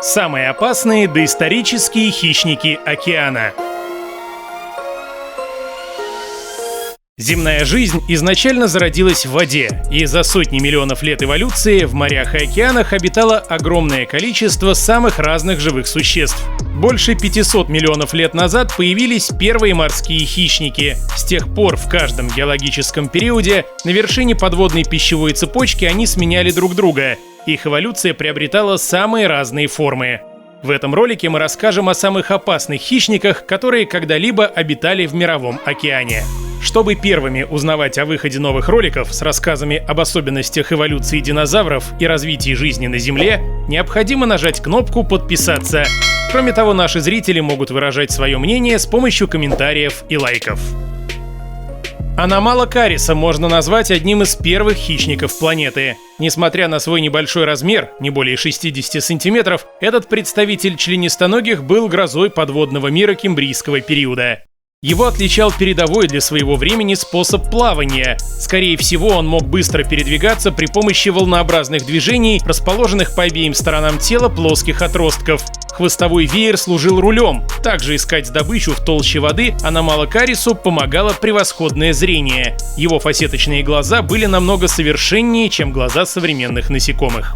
Самые опасные доисторические хищники океана. Земная жизнь изначально зародилась в воде, и за сотни миллионов лет эволюции в морях и океанах обитало огромное количество самых разных живых существ. Больше 500 миллионов лет назад появились первые морские хищники. С тех пор в каждом геологическом периоде на вершине подводной пищевой цепочки они сменяли друг друга. Их эволюция приобретала самые разные формы. В этом ролике мы расскажем о самых опасных хищниках, которые когда-либо обитали в мировом океане. Чтобы первыми узнавать о выходе новых роликов с рассказами об особенностях эволюции динозавров и развитии жизни на Земле, необходимо нажать кнопку «Подписаться». Кроме того, наши зрители могут выражать свое мнение с помощью комментариев и лайков. Аномалокариса можно назвать одним из первых хищников планеты. Несмотря на свой небольшой размер, не более 60 сантиметров, этот представитель членистоногих был грозой подводного мира кембрийского периода. Его отличал передовой для своего времени способ плавания. Скорее всего, он мог быстро передвигаться при помощи волнообразных движений, расположенных по обеим сторонам тела плоских отростков. Хвостовой веер служил рулем. Также искать добычу в толще воды аномалокарису помогало превосходное зрение. Его фасеточные глаза были намного совершеннее, чем глаза современных насекомых.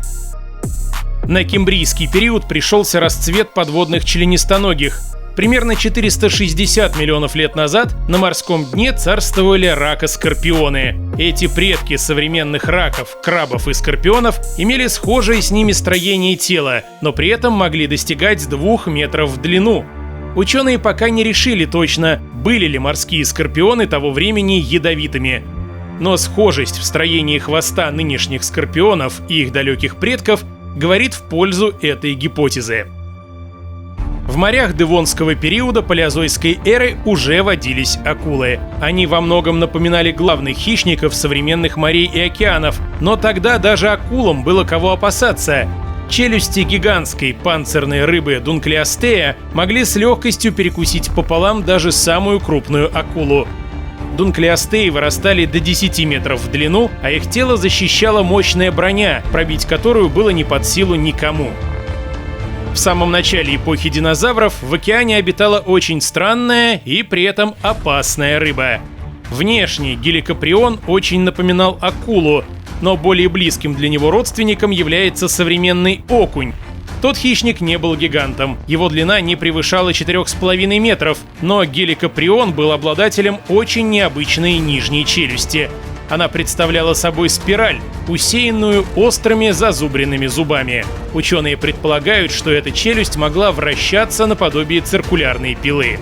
На кембрийский период пришелся расцвет подводных членистоногих. Примерно 460 миллионов лет назад на морском дне царствовали ракоскорпионы. Эти предки современных раков, крабов и скорпионов имели схожее с ними строение тела, но при этом могли достигать 2 метров в длину. Ученые пока не решили точно, были ли морские скорпионы того времени ядовитыми. Но схожесть в строении хвоста нынешних скорпионов и их далеких предков говорит в пользу этой гипотезы. В морях Девонского периода палеозойской эры уже водились акулы. Они во многом напоминали главных хищников современных морей и океанов, но тогда даже акулам было кого опасаться. Челюсти гигантской панцирной рыбы Дунклеостея могли с легкостью перекусить пополам даже самую крупную акулу. Дунклеостеи вырастали до 10 метров в длину, а их тело защищала мощная броня, пробить которую было не под силу никому. В самом начале эпохи динозавров в океане обитала очень странная и при этом опасная рыба. Внешне геликоприон очень напоминал акулу, но более близким для него родственником является современный окунь. Тот хищник не был гигантом, его длина не превышала 4,5 метров, но геликоприон был обладателем очень необычной нижней челюсти. Она представляла собой спираль, усеянную острыми зазубренными зубами. Ученые предполагают, что эта челюсть могла вращаться наподобие циркулярной пилы.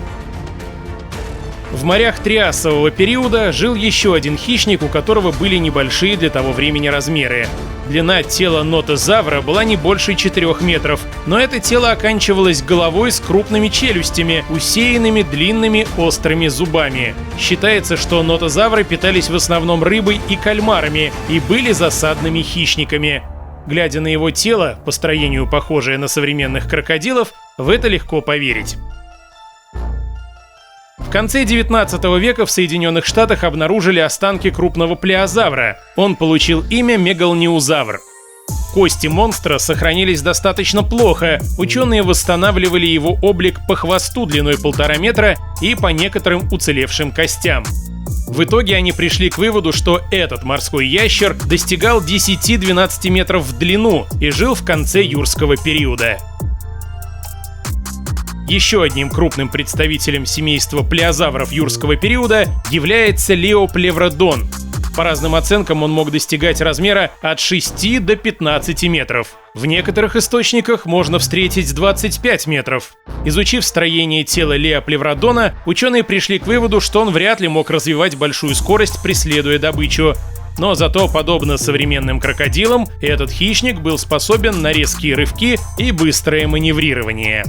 В морях триасового периода жил еще один хищник, у которого были небольшие для того времени размеры. Длина тела нотозавра была не больше 4 метров, но это тело оканчивалось головой с крупными челюстями, усеянными длинными острыми зубами. Считается, что нотозавры питались в основном рыбой и кальмарами и были засадными хищниками. Глядя на его тело, по строению похожее на современных крокодилов, в это легко поверить. В конце 19 века в Соединенных Штатах обнаружили останки крупного плеозавра. Он получил имя мегалниозавр. Кости монстра сохранились достаточно плохо. Ученые восстанавливали его облик по хвосту длиной 1,5 метра и по некоторым уцелевшим костям. В итоге они пришли к выводу, что этот морской ящер достигал 10-12 метров в длину и жил в конце юрского периода. Еще одним крупным представителем семейства плеозавров юрского периода является леоплевродон. По разным оценкам он мог достигать размера от 6 до 15 метров. В некоторых источниках можно встретить 25 метров. Изучив строение тела леоплевродона, ученые пришли к выводу, что он вряд ли мог развивать большую скорость, преследуя добычу. Но зато, подобно современным крокодилам, этот хищник был способен на резкие рывки и быстрое маневрирование.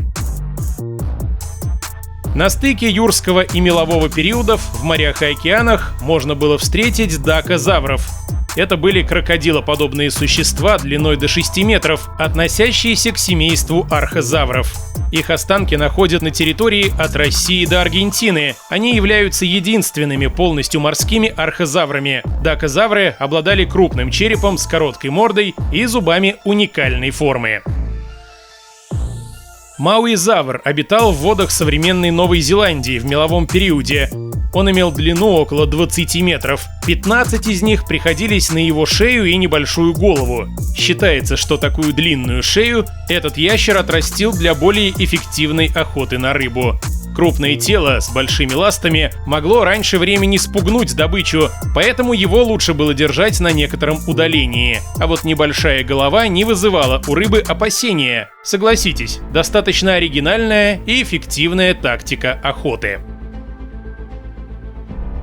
На стыке юрского и мелового периодов в морях и океанах можно было встретить дакозавров. Это были крокодилоподобные существа длиной до 6 метров, относящиеся к семейству архозавров. Их останки находят на территории от России до Аргентины. Они являются единственными полностью морскими архозаврами. Дакозавры обладали крупным черепом с короткой мордой и зубами уникальной формы. Мауизавр обитал в водах современной Новой Зеландии в меловом периоде. Он имел длину около 20 метров. 15 из них приходились на его шею и небольшую голову. Считается, что такую длинную шею этот ящер отрастил для более эффективной охоты на рыбу. Крупное тело с большими ластами могло раньше времени спугнуть добычу, поэтому его лучше было держать на некотором удалении. А вот небольшая голова не вызывала у рыбы опасения. Согласитесь, достаточно оригинальная и эффективная тактика охоты.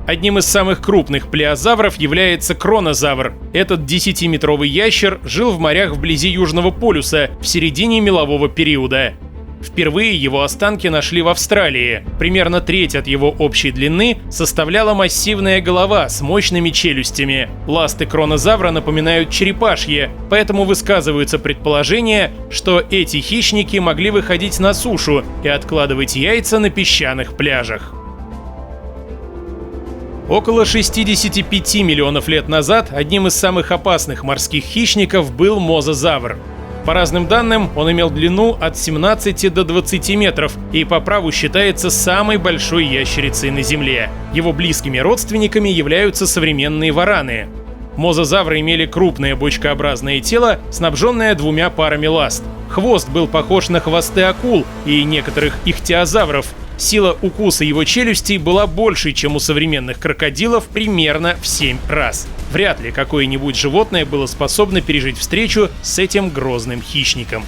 Одним из самых крупных плеозавров является кронозавр. Этот 10-метровый ящер жил в морях вблизи Южного полюса в середине мелового периода. Впервые его останки нашли в Австралии. Примерно треть от его общей длины составляла массивная голова с мощными челюстями. Ласты кронозавра напоминают черепашьи, поэтому высказываются предположения, что эти хищники могли выходить на сушу и откладывать яйца на песчаных пляжах. Около 65 миллионов лет назад одним из самых опасных морских хищников был мозазавр. По разным данным, он имел длину от 17 до 20 метров и по праву считается самой большой ящерицей на Земле. Его близкими родственниками являются современные вараны. Мозазавры имели крупное бочкообразное тело, снабженное двумя парами ласт. Хвост был похож на хвосты акул и некоторых ихтиозавров. Сила укуса его челюстей была больше, чем у современных крокодилов, примерно в 7 раз. Вряд ли какое-нибудь животное было способно пережить встречу с этим грозным хищником.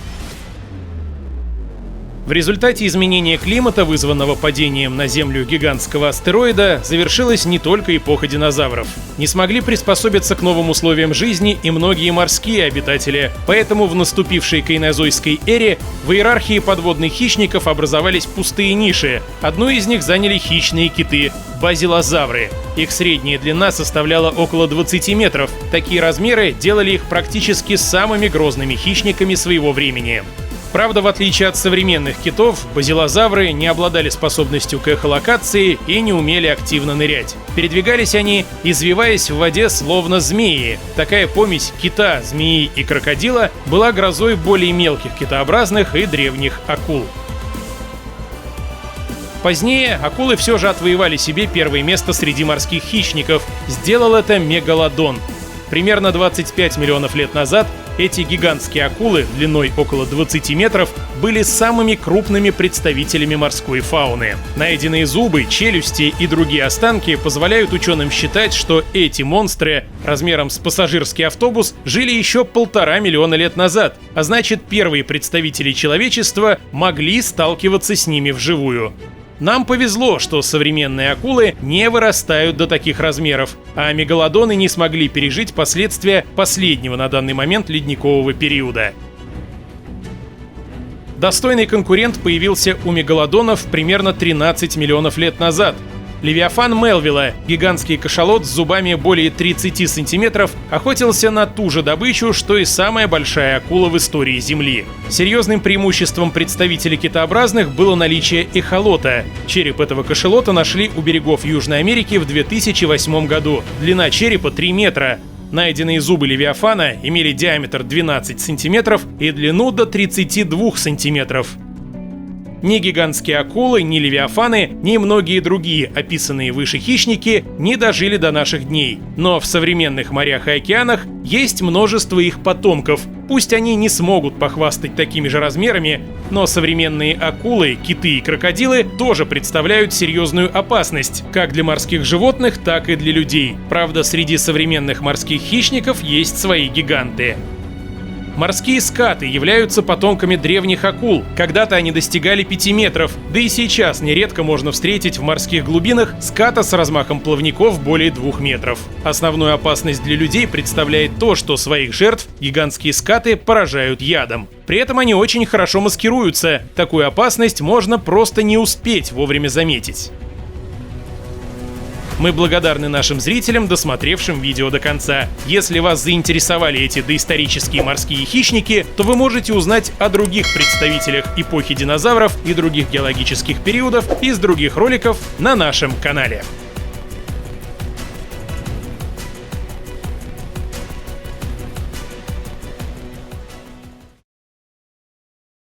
В результате изменения климата, вызванного падением на Землю гигантского астероида, завершилась не только эпоха динозавров. Не смогли приспособиться к новым условиям жизни и многие морские обитатели, поэтому в наступившей кайнозойской эре в иерархии подводных хищников образовались пустые ниши. Одну из них заняли хищные киты – базилозавры. Их средняя длина составляла около 20 метров. Такие размеры делали их практически самыми грозными хищниками своего времени. Правда, в отличие от современных китов, базилозавры не обладали способностью к эхолокации и не умели активно нырять. Передвигались они, извиваясь в воде словно змеи. Такая помесь кита, змеи и крокодила была грозой более мелких китообразных и древних акул. Позднее акулы все же отвоевали себе первое место среди морских хищников. Сделал это мегалодон. Примерно 25 миллионов лет назад эти гигантские акулы длиной около 20 метров были самыми крупными представителями морской фауны. Найденные зубы, челюсти и другие останки позволяют ученым считать, что эти монстры размером с пассажирский автобус жили еще 1,5 миллиона лет назад, а значит, первые представители человечества могли сталкиваться с ними вживую. Нам повезло, что современные акулы не вырастают до таких размеров, а мегалодоны не смогли пережить последствия последнего на данный момент ледникового периода. Достойный конкурент появился у мегалодонов примерно 13 миллионов лет назад. Левиафан Мелвилла, гигантский кашалот с зубами более 30 сантиметров, охотился на ту же добычу, что и самая большая акула в истории Земли. Серьезным преимуществом представителей китообразных было наличие эхолота. Череп этого кашалота нашли у берегов Южной Америки в 2008 году. Длина черепа 3 метра. Найденные зубы Левиафана имели диаметр 12 сантиметров и длину до 32 сантиметров. Ни гигантские акулы, ни левиафаны, ни многие другие описанные выше хищники не дожили до наших дней. Но в современных морях и океанах есть множество их потомков. Пусть они не смогут похвастать такими же размерами, но современные акулы, киты и крокодилы тоже представляют серьезную опасность, как для морских животных, так и для людей. Правда, среди современных морских хищников есть свои гиганты. Морские скаты являются потомками древних акул. Когда-то они достигали 5 метров, да и сейчас нередко можно встретить в морских глубинах ската с размахом плавников более 2 метров. Основную опасность для людей представляет то, что своих жертв гигантские скаты поражают ядом. При этом они очень хорошо маскируются. Такую опасность можно просто не успеть вовремя заметить. Мы благодарны нашим зрителям, досмотревшим видео до конца. Если вас заинтересовали эти доисторические морские хищники, то вы можете узнать о других представителях эпохи динозавров и других геологических периодов из других роликов на нашем канале.